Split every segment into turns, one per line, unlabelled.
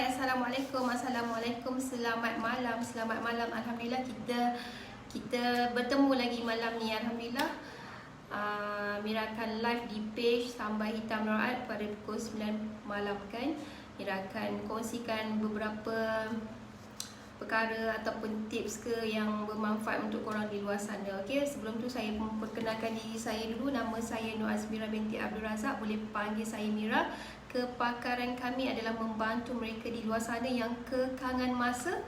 Assalamualaikum, selamat malam, Alhamdulillah kita bertemu lagi malam ni, Alhamdulillah. Mira akan live di page Sambal Hitam Norat pada pukul 9 malam kan. Mira akan kongsikan beberapa perkara ataupun tips ke yang bermanfaat untuk korang di luar sana. Okey, sebelum tu saya memperkenalkan diri saya dulu. Nama saya Nur Azmira binti Abdul Razak, boleh panggil saya Mira. Kepakaran kami adalah membantu mereka di luar sana yang kekangan masa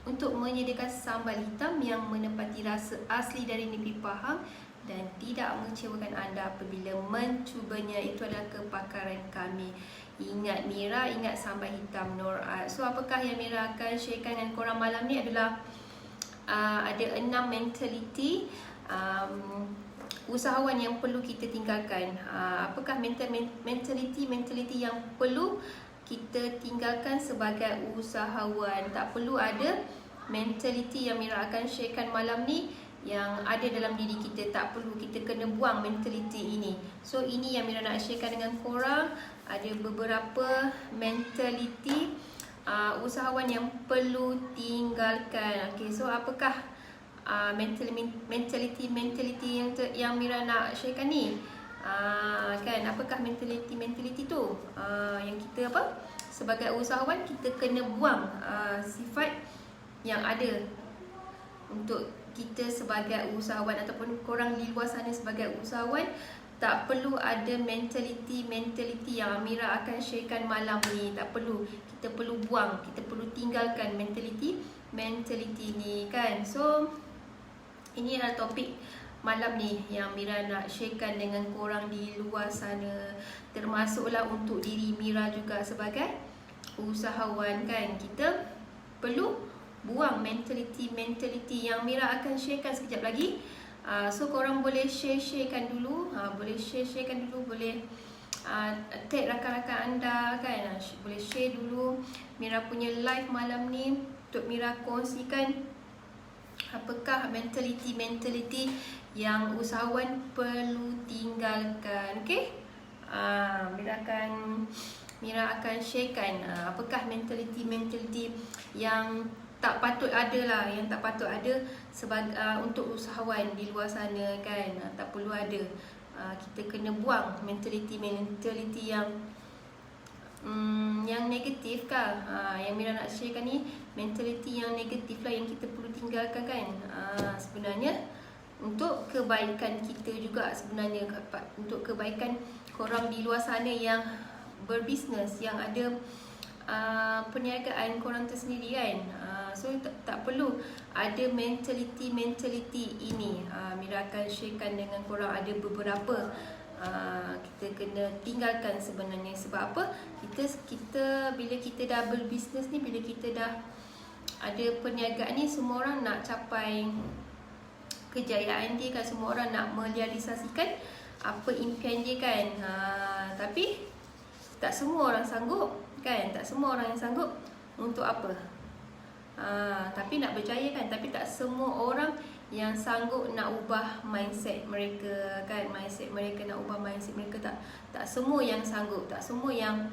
untuk menyediakan sambal hitam yang menepati rasa asli dari negeri Pahang dan tidak mengecewakan anda apabila mencubanya. Itu adalah kepakaran kami. Ingat Mira, ingat sambal hitam Nur. So apakah yang Mira akan sharekan dengan korang malam ni adalah ada 6 mentaliti usahawan yang perlu kita tinggalkan. Apakah mentaliti yang perlu kita tinggalkan sebagai usahawan? Tak perlu ada mentaliti yang Mira akan sharekan malam ni yang ada dalam diri kita. Tak perlu, kita kena buang mentaliti ini. So ini yang Mira nak sharekan dengan korang. Ada beberapa mentaliti usahawan yang perlu tinggalkan. Okay, so apakah mentaliti yang Mira nak sharekan ni? Kan, apakah mentaliti tu? Yang kita sebagai usahawan kita kena buang sifat yang ada untuk kita sebagai usahawan ataupun korang di luar sana sebagai usahawan. Tak perlu ada mentaliti yang Mira akan sharekan malam ni. Tak perlu. Kita perlu buang, kita perlu tinggalkan mentaliti ni kan. So ini adalah topik malam ni yang Mira nak sharekan dengan korang di luar sana. Termasuklah untuk diri Mira juga sebagai usahawan kan. Kita perlu buang mentaliti yang Mira akan sharekan sekejap lagi. So korang boleh sharekan dulu. Boleh sharekan dulu, boleh tag rakan-rakan anda kan. Boleh share dulu Mira punya live malam ni untuk Mira kongsikan apakah mentaliti yang usahawan perlu tinggalkan. Okay, Mira akan sharekan apakah mentaliti yang tak patut ada lah, yang tak patut ada sebagai untuk usahawan di luar sana kan. Tak perlu ada. Kita kena buang mentaliti yang negatif kah? Yang Mira nak sharekan ni mentaliti yang negatif lah yang kita perlu tinggalkan kan. Sebenarnya untuk kebaikan kita juga, sebenarnya untuk kebaikan korang di luar sana yang berbisnes, yang ada perniagaan korang tersendiri kan. So tak perlu ada mentaliti ini. Mira akan sharekan dengan korang ada beberapa kita kena tinggalkan sebenarnya. Sebab apa? Kita bila kita dah berbisnes ni, bila kita dah ada perniagaan ni, semua orang nak capai kejayaan dia kan. Semua orang nak merealisasikan apa impian dia kan. Tapi tak semua orang sanggup kan. Tak semua orang yang sanggup untuk apa? Tapi nak berjaya kan. Tapi tak semua orang yang sanggup nak ubah mindset mereka kan. Mindset mereka, nak ubah mindset mereka. Tak semua yang sanggup. Tak semua yang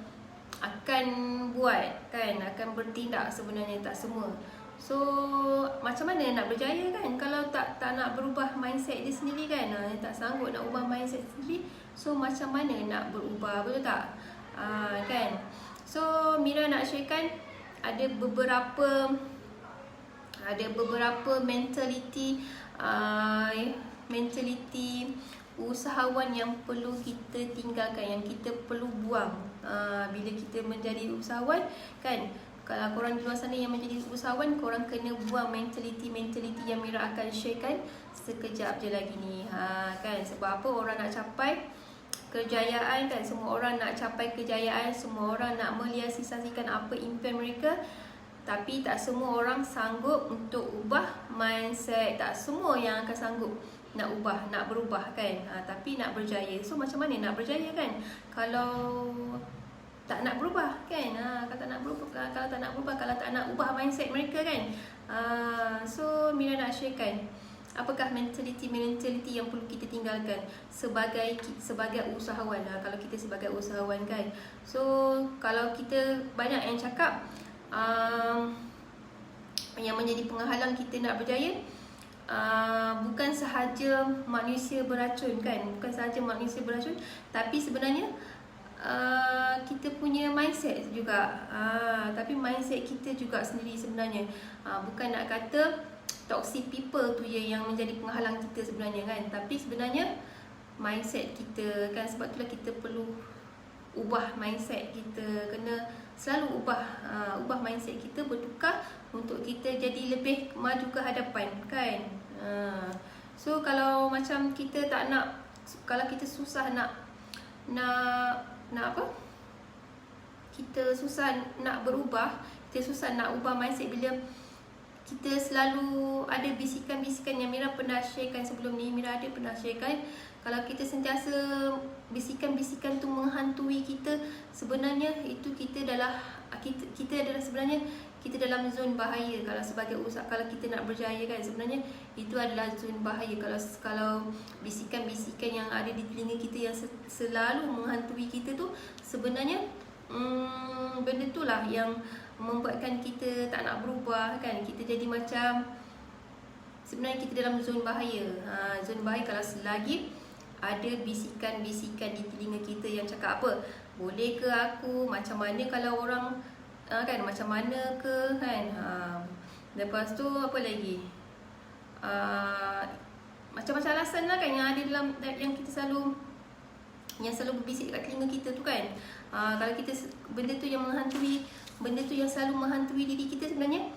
akan buat kan, akan bertindak sebenarnya. Tak semua. So macam mana nak berjaya kan kalau tak nak berubah mindset dia sendiri kan. Tak sanggup nak ubah mindset sendiri. So macam mana nak berubah, betul tak? Kan. So Mira nak sharekan ada beberapa mentaliti usahawan yang perlu kita tinggalkan, yang kita perlu buang bila kita menjadi usahawan kan. Kalau korang di luar sana yang menjadi usahawan, korang kena buang mentaliti yang Mira akan sharekan sekejap je lagi ni kan. Sebab apa? Orang nak capai kejayaan kan. Semua orang nak capai kejayaan, semua orang nak merealisasikan apa impian mereka. Tapi tak semua orang sanggup untuk ubah mindset. Tak semua yang akan sanggup nak berubah kan. Tapi nak berjaya. So macam mana nak berjaya kan kalau tak nak berubah kan. Kalau tak nak berubah, kalau tak nak ubah mindset mereka kan. So Mira nak sharekan apakah mentaliti yang perlu kita tinggalkan sebagai usahawan. Kalau kita sebagai usahawan kan, so kalau kita banyak yang cakap yang menjadi penghalang kita nak berjaya, bukan sahaja manusia beracun kan, tapi sebenarnya kita punya mindset juga. Tapi mindset kita juga sendiri sebenarnya. Bukan nak kata toxic people tu je yang menjadi penghalang kita sebenarnya kan, tapi sebenarnya mindset kita kan. Sebab itulah kita perlu ubah mindset kita, kena selalu ubah mindset kita, bertukar untuk kita jadi lebih maju ke hadapan kan. So kalau macam kita tak nak, kalau kita susah nak apa, kita susah nak berubah, kita susah nak ubah mindset bila kita selalu ada bisikan-bisikan yang Mira pernah sharekan sebelum ni. Mira ada pernah sharekan, kalau kita sentiasa bisikan-bisikan tu menghantui kita, sebenarnya itu kita adalah sebenarnya kita dalam zon bahaya. Kalau sebagai usaha, kalau kita nak berjaya kan, sebenarnya itu adalah zon bahaya. Kalau bisikan-bisikan yang ada di telinga kita yang selalu menghantui kita tu, sebenarnya benda tu lah yang membuatkan kita tak nak berubah kan. Kita jadi macam, sebenarnya kita dalam zon bahaya. Zon bahaya kalau selagi ada bisikan-bisikan di telinga kita yang cakap apa, boleh ke aku, macam mana kalau orang kan, macam mana ke kan. Lepas tu apa lagi, macam-macam alasan lah kan yang ada dalam, yang kita selalu berbisik dekat telinga kita tu kan. Kalau kita benda tu yang menghantui, benda tu yang selalu menghantui diri kita, sebenarnya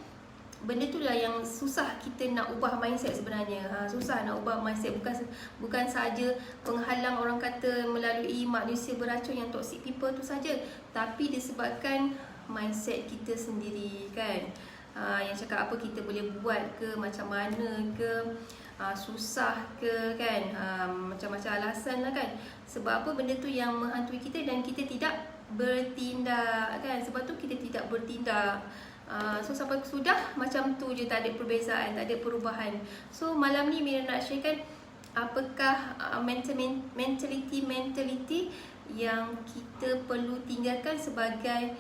benda tu lah yang susah kita nak ubah mindset sebenarnya. Susah nak ubah mindset, bukan saja penghalang orang kata melalui manusia beracun yang toxic people tu saja, tapi disebabkan mindset kita sendiri kan. Yang cakap apa kita boleh buat ke, macam mana ke, susah ke kan, macam-macam alasan lah kan. Sebab apa, benda tu yang menghantui kita dan kita tidak bertindak kan. Sebab tu kita tidak bertindak. So sampai sudah macam tu je, tak ada perbezaan, tak ada perubahan. So malam ni Mira nak sharekan apakah mentality yang kita perlu tinggalkan sebagai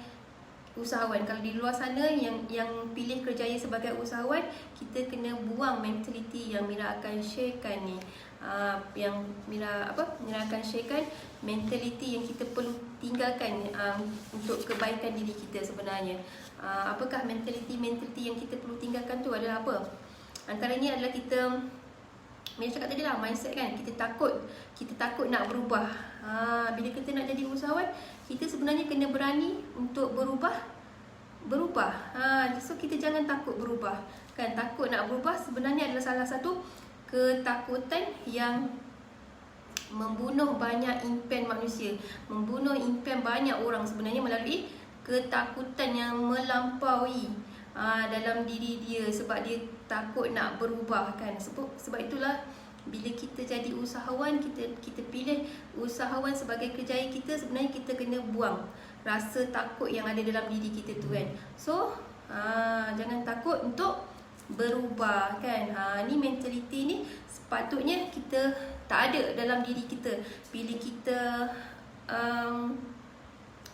usahawan. Kalau di luar sana yang pilih kerjaya sebagai usahawan, kita kena buang mentality yang Mira akan sharekan ni. Yang Mira akan sharekan mentality yang kita perlu tinggalkan untuk kebaikan diri kita sebenarnya. Apakah mentality yang kita perlu tinggalkan tu adalah apa? Antaranya adalah kita, Mira cakap tadi lah, mindset kan. Kita takut nak berubah. Bila kita nak jadi usahawan, kita sebenarnya kena berani untuk berubah. So kita jangan takut berubah kan. Takut nak berubah sebenarnya adalah salah satu ketakutan yang membunuh banyak impian manusia, membunuh impian banyak orang sebenarnya melalui ketakutan yang melampaui dalam diri dia, sebab dia takut nak berubah kan. Sebab itulah bila kita jadi usahawan, kita pilih usahawan sebagai kerjaya kita, sebenarnya kita kena buang rasa takut yang ada dalam diri kita tu kan. So jangan takut untuk berubah kan. Ni mentality ni sepatutnya kita tak ada dalam diri kita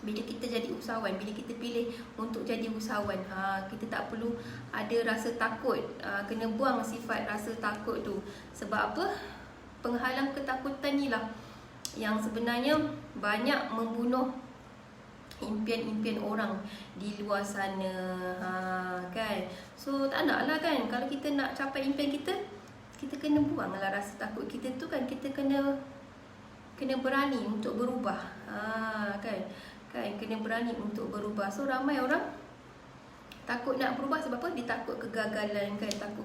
bila kita jadi usahawan, bila kita pilih untuk jadi usahawan. Kita tak perlu ada rasa takut. Kena buang sifat rasa takut tu. Sebab apa? Penghalang ketakutan ni lah yang sebenarnya banyak membunuh impian-impian orang di luar sana kan. So tak nak lah kan. Kalau kita nak capai impian kita, kita kena buang lah rasa takut kita tu kan. Kita kena berani untuk berubah kan. Kena berani untuk berubah. So ramai orang takut nak berubah sebab apa? Dia takut kegagalan kan. Takut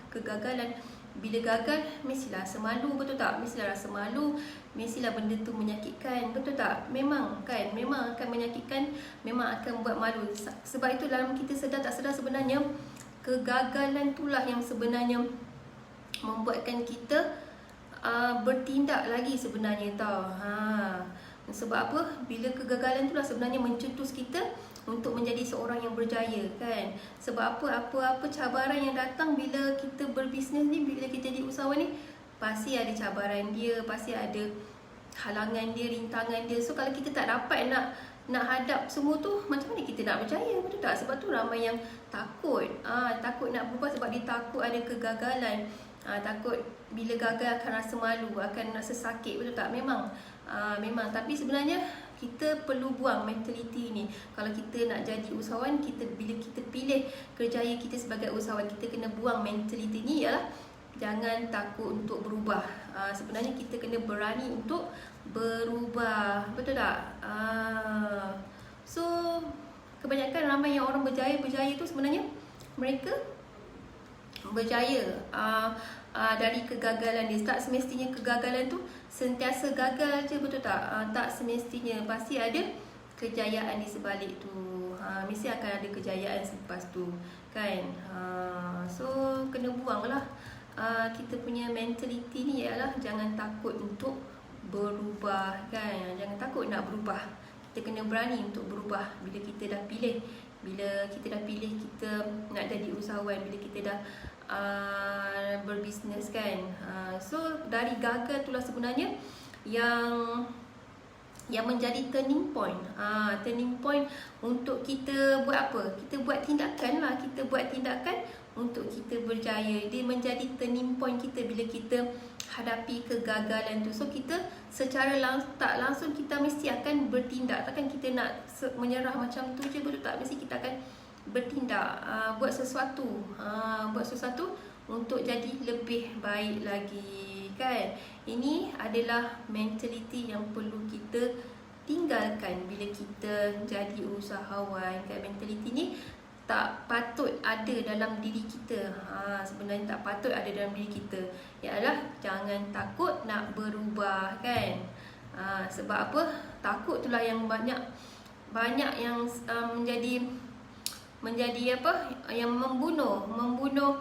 kegagalan. Bila gagal mestilah rasa malu, betul tak? Mestilah rasa malu, mestilah benda tu menyakitkan, betul tak? Memang kan, memang akan menyakitkan, memang akan buat malu. Sebab itu dalam kita sedar tak sedar sebenarnya kegagalan itulah yang sebenarnya membuatkan kita bertindak lagi sebenarnya tau. Sebab apa? Bila kegagalan itulah sebenarnya mencetus kita untuk menjadi seorang yang berjaya, kan? Sebab apa cabaran yang datang bila kita berbisnes ni, bila kita jadi usahawan ni, pasti ada cabaran dia, pasti ada halangan dia, rintangan dia. So kalau kita tak dapat nak hadap semua tu, macam mana kita nak berjaya, betul tak? Sebab tu ramai yang takut. Takut nak berubah sebab dia takut ada kegagalan. Takut bila gagal akan rasa malu, akan rasa sakit, betul tak? Memang tapi sebenarnya kita perlu buang mentaliti ni. Kalau kita nak jadi usahawan, bila kita pilih kerjaya kita sebagai usahawan, kita kena buang mentaliti ni, ialah jangan takut untuk berubah. Sebenarnya kita kena berani untuk berubah, betul tak? So kebanyakan ramai yang orang berjaya tu sebenarnya mereka berjaya dari kegagalan dia. Tak semestinya kegagalan tu sentiasa gagal je, betul tak? Tak semestinya, pasti ada kejayaan di sebalik tu. Mesti akan ada kejayaan selepas tu, kan? So kena buang lah kita punya mentaliti ni, ialah jangan takut untuk berubah, kan? Jangan takut nak berubah. Kita kena berani untuk berubah bila kita dah pilih. Bila kita dah pilih kita nak jadi usahawan, bila kita dah berbisnes, kan? So dari gagal itulah sebenarnya yang menjadi turning point. Turning point untuk kita buat apa? Kita buat tindakan lah. Kita buat tindakan untuk kita berjaya. Dia menjadi turning point kita bila kita hadapi kegagalan tu. So kita secara tak langsung kita mesti akan bertindak. Takkan kita nak menyerah macam tu je, betul tak? Mesti kita akan bertindak, buat sesuatu untuk jadi lebih baik lagi, kan? Ini adalah mentaliti yang perlu kita tinggalkan bila kita jadi usahawan, kan? Mentaliti ni tak patut ada dalam diri kita. Sebenarnya tak patut ada dalam diri kita. Ialah jangan takut nak berubah, kan? Sebab apa? Takut itulah yang banyak yang menjadi apa? Yang membunuh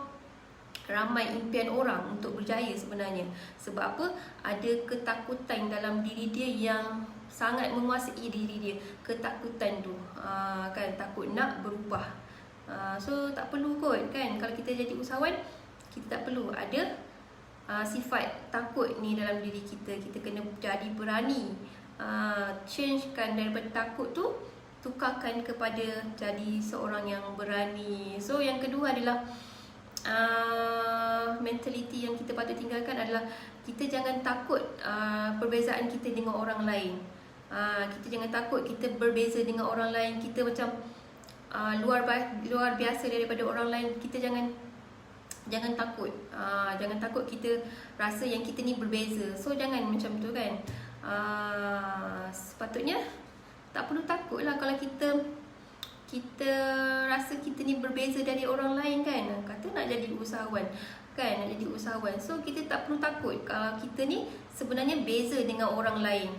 ramai impian orang untuk berjaya sebenarnya. Sebab apa? Ada ketakutan dalam diri dia yang sangat menguasai diri dia. Ketakutan tu, kan? Takut nak berubah. So tak perlu kot, kan? Kalau kita jadi usahawan, kita tak perlu ada sifat takut ni dalam diri kita. Kita kena jadi berani. Changekan daripada takut tu, tukarkan kepada jadi seorang yang berani. So yang kedua adalah mentaliti yang kita patut tinggalkan adalah kita jangan takut perbezaan kita dengan orang lain. Kita jangan takut kita berbeza dengan orang lain. Kita macam luar biasa daripada orang lain. Kita jangan takut. Jangan takut kita rasa yang kita ni berbeza. So jangan macam tu, kan? Sepatutnya tak perlu takut lah kalau kita rasa kita ni berbeza dari orang lain, kan? Kata nak jadi usahawan, kan? Nak jadi usahawan. So kita tak perlu takut kalau kita ni sebenarnya beza dengan orang lain.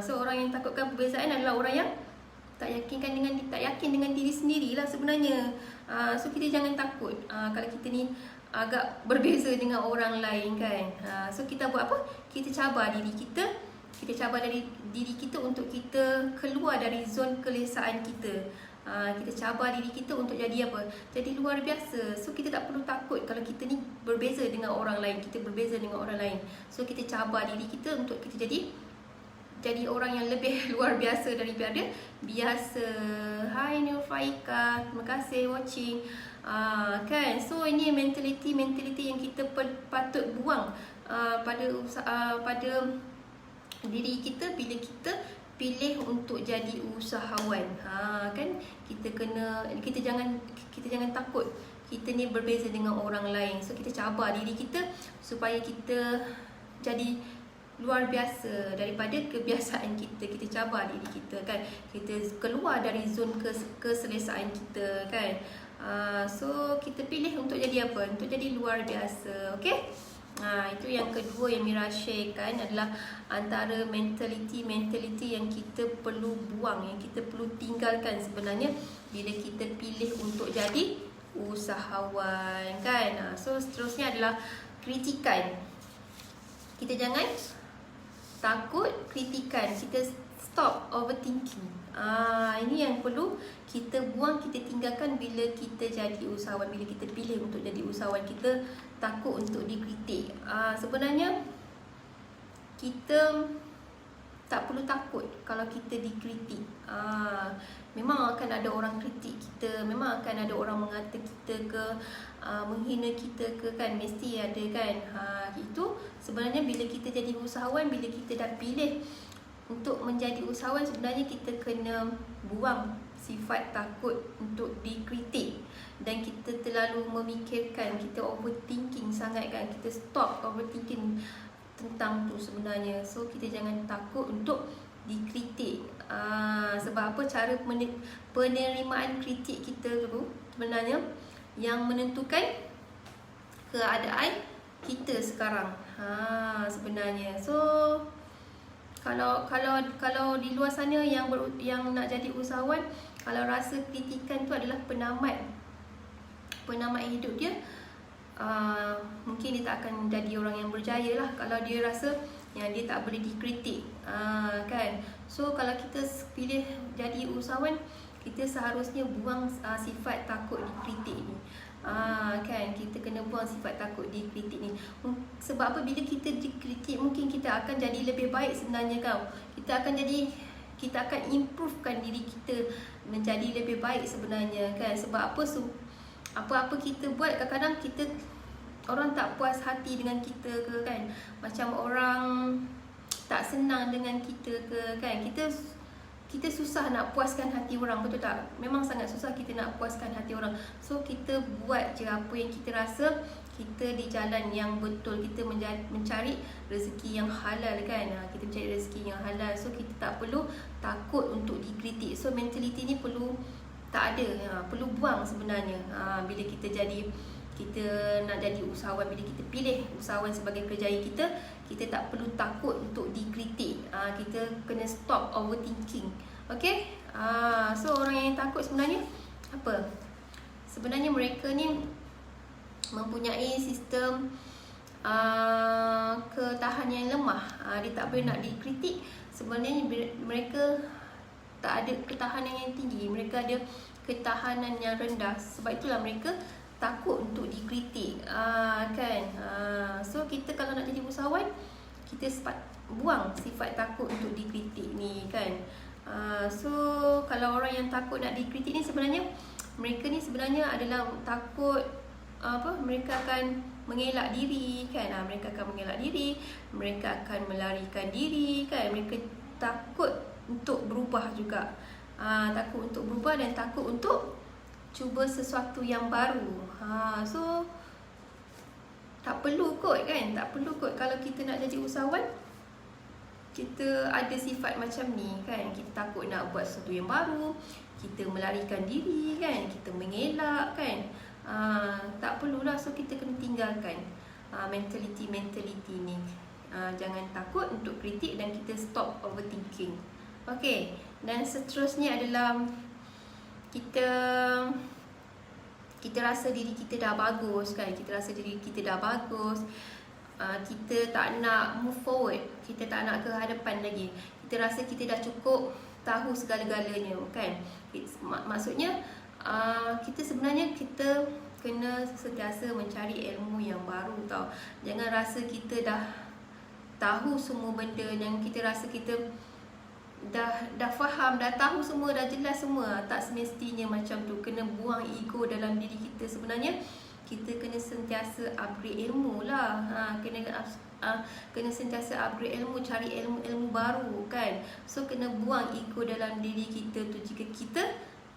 So orang yang takutkan perbezaan adalah orang yang tak yakin dengan diri sendiri lah sebenarnya. So kita jangan takut kalau kita ni agak berbeza dengan orang lain, kan? So kita buat apa? Kita cabar diri kita. Kita cabar dari diri kita untuk kita keluar dari zon kelesaan kita. Kita cabar diri kita untuk jadi apa? Jadi luar biasa. So kita tak perlu takut kalau kita ni berbeza dengan orang lain. Kita berbeza dengan orang lain. So kita cabar diri kita untuk kita jadi orang yang lebih luar biasa daripada biasa. Hai Nur Faika, terima kasih watching. Kan? So ini mentaliti yang kita patut buang pada diri kita bila kita pilih untuk jadi usahawan. Kan? Kita jangan takut kita ni berbeza dengan orang lain. So kita cabar diri kita supaya kita jadi luar biasa daripada kebiasaan kita. Kita cabar diri kita, kan? Kita keluar dari zon keselesaan kita, kan? So kita pilih untuk jadi apa? Untuk jadi luar biasa. Okay? Itu yang kedua yang Mira sharekan adalah antara mentaliti yang kita perlu buang, yang kita perlu tinggalkan sebenarnya bila kita pilih untuk jadi usahawan, kan? So seterusnya adalah kritikan. Kita jangan takut kritikan. Kita stop overthinking. Ini yang perlu kita buang, kita tinggalkan bila kita jadi usahawan. Bila kita pilih untuk jadi usahawan, kita takut untuk dikritik. Sebenarnya kita tak perlu takut kalau kita dikritik. Memang akan ada orang kritik kita, memang akan ada orang mengata kita ke, menghina kita ke, kan, mesti ada, kan. Itu sebenarnya bila kita jadi usahawan, bila kita dah pilih untuk menjadi usahawan, sebenarnya kita kena buang sifat takut untuk dikritik. Dan kita terlalu memikirkan, kita overthinking sangat, kan. Kita stop overthinking tentang tu sebenarnya. So kita jangan takut untuk dikritik. Sebab apa? Cara penerimaan kritik kita tu sebenarnya yang menentukan keadaan kita sekarang. Sebenarnya. So kalau di luar sana yang nak jadi usahawan, kalau rasa kritikan tu adalah penamat hidup dia, mungkin dia tak akan jadi orang yang berjaya lah. Kalau dia rasa yang dia tak boleh dikritik, kan. So kalau kita pilih jadi usahawan, kita seharusnya buang sifat takut dikritik ni. Kan, kita kena buang sifat takut dikritik ni. Sebab apa? Bila kita dikritik, mungkin kita akan jadi lebih baik sebenarnya, kan. Kita akan improvekan diri kita menjadi lebih baik sebenarnya, kan. Sebab apa? Apa-apa kita buat, kadang-kadang orang tak puas hati dengan kita ke, kan. Macam orang tak senang dengan kita ke, kan. Kita susah nak puaskan hati orang, betul tak? Memang sangat susah kita nak puaskan hati orang. So kita buat je apa yang kita rasa kita di jalan yang betul. Kita mencari rezeki yang halal, kan. Kita mencari rezeki yang halal. So kita tak perlu takut untuk dikritik. So mentaliti ni perlu tak ada, perlu buang sebenarnya. Bila kita nak jadi usahawan, bila kita pilih usahawan sebagai kerjaya kita tak perlu takut untuk dikritik. Kita kena stop overthinking. Okay? So orang yang takut sebenarnya apa? Sebenarnya mereka ni mempunyai sistem ketahanan yang lemah. Dia tak boleh nak dikritik. Sebenarnya mereka tak ada ketahanan yang tinggi, mereka ada ketahanan yang rendah. Sebab itulah mereka takut untuk dikritik, kan. So kita kalau nak jadi usahawan, kita buang sifat takut untuk dikritik ni, kan. So kalau orang yang takut nak dikritik ni, sebenarnya mereka ni sebenarnya adalah takut mereka akan mengelak diri, kan. Mereka akan mengelak diri, mereka akan melarikan diri, kan. Mereka takut untuk berubah juga, takut untuk berubah dan takut untuk cuba sesuatu yang baru. So tak perlu kot, kan. Tak perlu kot kalau kita nak jadi usahawan, kita ada sifat macam ni, kan. Kita takut nak buat sesuatu yang baru, kita melarikan diri, kan. Kita mengelak, kan. Tak perlulah. So kita kena tinggalkan mentaliti ni. Jangan takut untuk kritik dan kita stop overthinking. Okay. Dan seterusnya adalah kita rasa diri kita dah bagus, kan. Kita rasa diri kita dah bagus, kita tak nak move forward, kita tak nak ke hadapan lagi. Kita rasa kita dah cukup tahu segala-galanya, kan. Maksudnya kita sebenarnya kita kena sentiasa mencari ilmu yang baru, tau. Jangan rasa kita dah tahu semua benda, yang kita rasa kita dah faham, dah tahu semua, dah jelas semua. Tak semestinya macam tu. Kena buang ego dalam diri kita. Sebenarnya kita kena sentiasa upgrade ilmu lah. Kena sentiasa upgrade ilmu, cari ilmu baru, kan. So kena buang ego dalam diri kita tu jika kita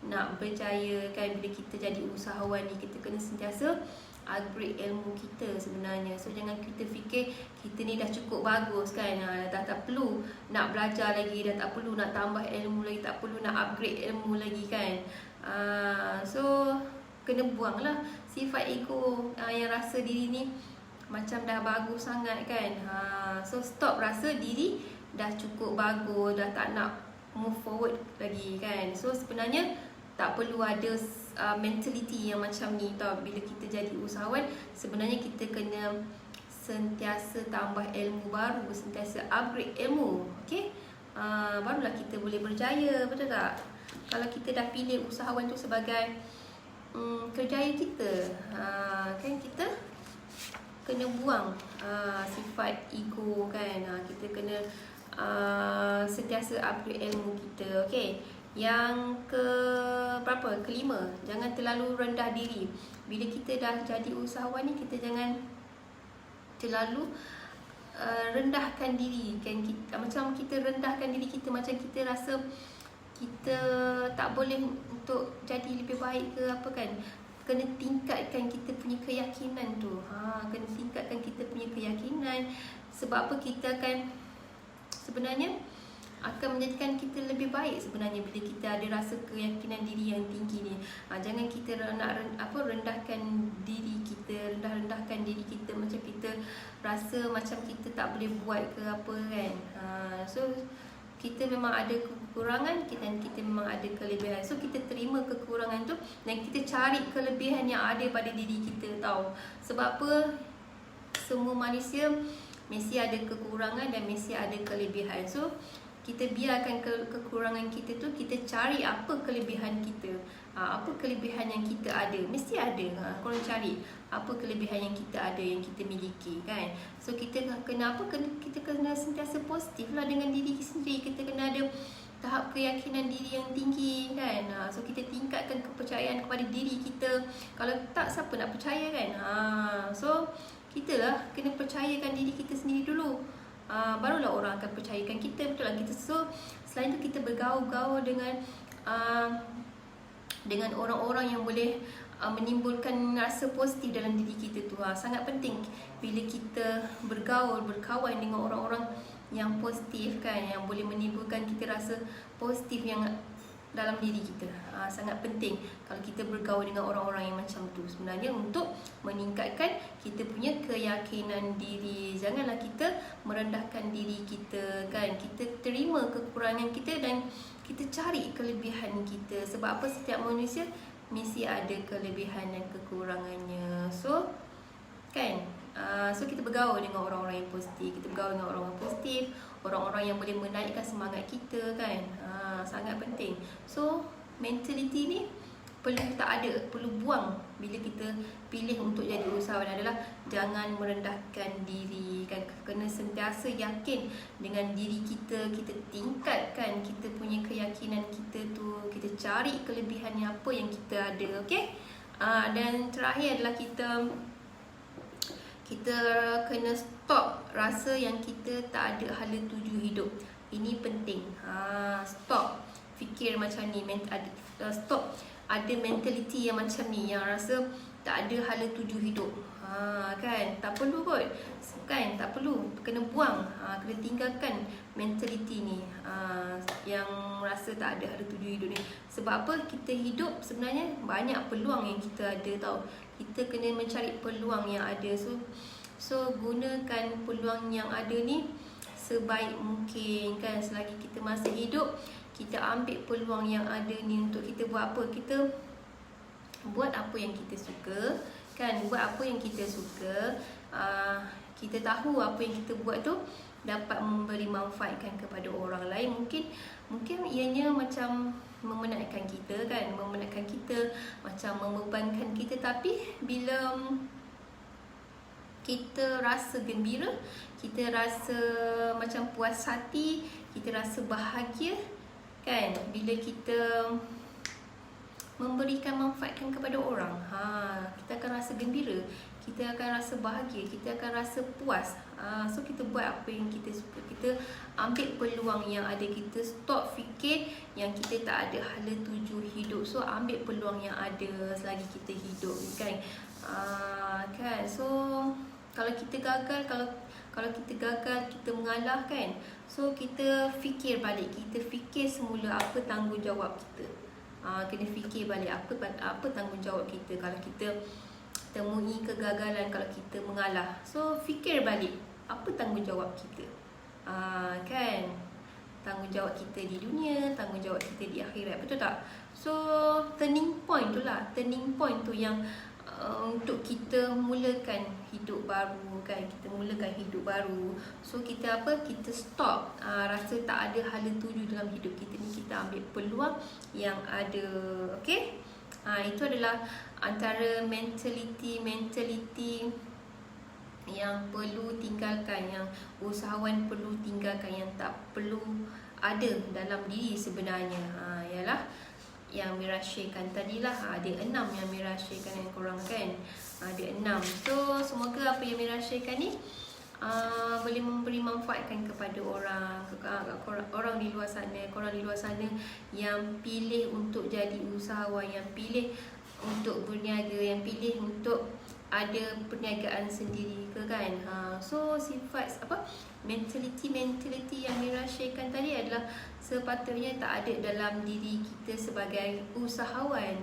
nak berjaya, kan. Bila kita jadi usahawan ni, kita kena sentiasa upgrade ilmu kita sebenarnya. So jangan kita fikir kita ni dah cukup bagus, kan. Dah tak perlu nak belajar lagi, dah tak perlu nak tambah ilmu lagi, tak perlu nak upgrade ilmu lagi, kan. So kena buang lah sifat ego yang rasa diri ni macam dah bagus sangat, kan. So stop rasa diri dah cukup bagus, dah tak nak move forward lagi, kan. So sebenarnya tak perlu ada mentaliti yang macam ni, tau. Bila kita jadi usahawan, sebenarnya kita kena sentiasa tambah ilmu baru, sentiasa upgrade ilmu. Okay. barulah kita boleh berjaya, betul tak? Kalau kita dah pilih usahawan tu sebagai kerjaya kita, kan kita kena buang sifat ego kan. Kita kena sentiasa upgrade ilmu kita. Okay, yang berapa? Kelima, jangan terlalu rendah diri. Bila kita dah jadi usahawan ni, kita jangan terlalu rendahkan diri kan. Macam kita rendahkan diri kita, macam kita rasa kita tak boleh untuk jadi lebih baik ke apa kan. Kena tingkatkan kita punya keyakinan tu. Kena tingkatkan kita punya keyakinan. Sebab apa? Kita akan sebenarnya akan menjadikan kita lebih baik sebenarnya bila kita ada rasa keyakinan diri yang tinggi ni. Jangan kita nak rendahkan diri kita, rendahkan diri kita, macam kita rasa macam kita tak boleh buat ke apa kan. So kita memang ada kekurangan, kita memang ada kelebihan. So kita terima kekurangan tu dan kita cari kelebihan yang ada pada diri kita, tahu. Sebab apa? Semua manusia mesti ada kekurangan dan mesti ada kelebihan. So kita biarkan kekurangan kita tu, kita cari apa kelebihan kita. Apa kelebihan yang kita ada, mesti ada. Korang cari apa kelebihan yang kita ada, yang kita miliki kan. So kita kena apa? Kita kena sentiasa positif lah dengan diri sendiri. Kita kena ada tahap keyakinan diri yang tinggi kan. So kita tingkatkan kepercayaan kepada diri kita. Kalau tak, siapa nak percaya kan. So kita lah kena percayakan diri kita sendiri dulu. Barulah orang akan percayakan kita, betul lah kita. So selain tu kita bergaul-gaul dengan orang-orang yang boleh menimbulkan rasa positif dalam diri kita tu. Sangat penting bila kita bergaul, berkawan dengan orang-orang yang positif kan, yang boleh menimbulkan kita rasa positif yang dalam diri kita. Sangat penting kalau kita bergaul dengan orang-orang yang macam tu sebenarnya, untuk meningkatkan kita punya keyakinan diri. Janganlah kita merendahkan diri kita kan. Kita terima kekurangan kita dan kita cari kelebihan kita. Sebab apa? Setiap manusia mesti ada kelebihan dan kekurangannya. So kan, so kita bergaul dengan orang-orang yang positif. Kita bergaul dengan orang-orang positif, orang-orang yang boleh menaikkan semangat kita kan. Sangat penting. So mentality ni perlu tak ada, perlu buang bila kita pilih untuk jadi usahawan, adalah jangan merendahkan diri kan. Kena sentiasa yakin dengan diri kita. Kita tingkatkan kita punya keyakinan kita tu. Kita cari kelebihannya apa yang kita ada. Okay, dan terakhir adalah kita kena stop rasa yang kita tak ada hala tuju hidup. Ini penting. Stop fikir macam ni. Stop ada mentality yang macam ni, yang rasa tak ada hala tuju hidup. Kan, tak perlu kot kan, tak perlu. Kena buang, kena tinggalkan mentality ni, yang rasa tak ada hala tuju hidup ni. Sebab apa? Kita hidup sebenarnya banyak peluang yang kita ada, tau. Kita kena mencari peluang yang ada. So gunakan peluang yang ada ni sebaik mungkin kan. Selagi kita masih hidup, kita ambil peluang yang ada ni untuk kita buat apa? Kita buat apa yang kita suka kan. Buat apa yang kita suka. Kita tahu apa yang kita buat tu dapat memberi manfaatkan kepada orang lain. Mungkin ianya macam memenatkan kita kan, memenatkan kita, macam membebankan kita. Tapi bila kita rasa gembira, kita rasa macam puas hati, kita rasa bahagia kan, bila kita memberikan manfaatkan kepada orang, kita akan rasa gembira, kita akan rasa bahagia, kita akan rasa puas. So kita buat apa yang kita suka. Kita ambil peluang yang ada. Kita stop fikir yang kita tak ada hala tuju hidup. So ambil peluang yang ada selagi kita hidup kan. Kan. So kalau kita gagal, kalau kita gagal, kita mengalah kan. So kita fikir balik, kita fikir semula apa tanggungjawab kita. Kena fikir balik apa tanggungjawab kita kalau kita temui kegagalan, kalau kita mengalah. So fikir balik apa tanggungjawab kita. Kan, tanggungjawab kita di dunia, tanggungjawab kita di akhirat, betul tak? So turning point tu lah, turning point tu yang untuk kita mulakan hidup baru kan, kita mulakan hidup baru. So kita kita stop rasa tak ada hala tuju dalam hidup kita ni, kita ambil peluang yang ada. Okay, itu adalah antara mentaliti yang perlu tinggalkan, yang usahawan perlu tinggalkan, yang tak perlu ada dalam diri sebenarnya. Ialah yang Mira sharekan tadilah, ada 6 yang Mira sharekan dengan korang kan. Ada 6. So semoga apa yang Mira sharekan ni boleh memberi manfaatkan kepada orang di luar sana, korang di luar sana yang pilih untuk jadi usahawan, yang pilih untuk berniaga, yang pilih untuk ada perniagaan sendiri ke kan. So sifat mentaliti yang Mira sharekan tadi adalah sepatutnya tak ada dalam diri kita sebagai usahawan.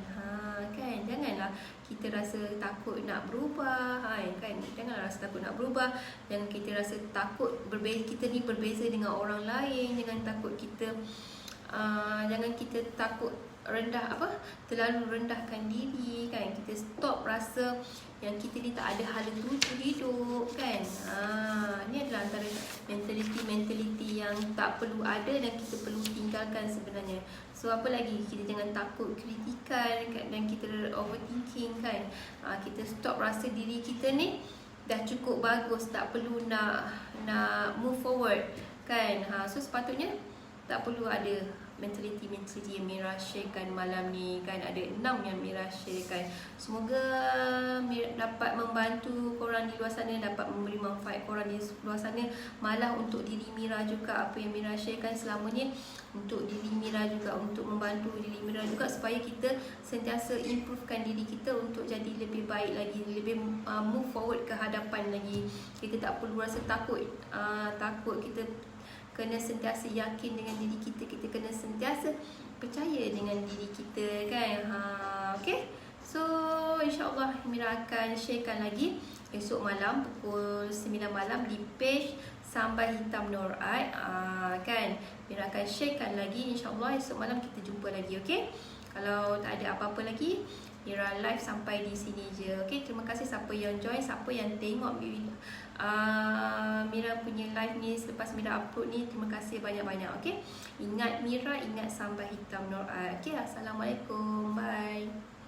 Kan, janganlah kita rasa takut nak berubah kan. Janganlah rasa takut nak berubah. Jangan kita rasa takut kita ni berbeza dengan orang lain. Jangan takut kita jangan kita takut terlalu rendahkan diri kan. Kita stop rasa yang kita ni tak ada hala tuju hidup kan. Ni adalah antara mentaliti yang tak perlu ada dan kita perlu tinggalkan sebenarnya. So apa lagi, kita jangan takut kritikan kan, dan kita overthinking kan. Kita stop rasa diri kita ni dah cukup bagus, tak perlu nak move forward kan. So sepatutnya tak perlu ada mentaliti yang Mira sharekan malam ni kan. Ada 6 yang Mira sharekan. Semoga Mira dapat membantu korang di luar sana, dapat memberi manfaat korang di luar sana. Malah untuk diri Mira juga, apa yang Mira sharekan selama ni untuk diri Mira juga, untuk membantu diri Mira juga, supaya kita sentiasa improvekan diri kita untuk jadi lebih baik lagi, lebih move forward ke hadapan lagi. Kita tak perlu rasa takut. Kita kena sentiasa yakin dengan diri kita. Kita kena sentiasa percaya dengan diri kita kan. Okay, so insyaAllah Mira akan sharekan lagi esok malam pukul 9 malam di page Sambar Hitam Nur Art kan. Mira akan sharekan lagi, insyaAllah esok malam kita jumpa lagi. Okay, kalau tak ada apa-apa lagi, Mira live sampai di sini je. Okay, terima kasih siapa yang join, siapa yang tengok video Mira punya live ni selepas Mira upload ni. Terima kasih banyak-banyak. Okay, ingat Mira, ingat Sambar Hitam Nur Art. Okay, assalamualaikum, bye.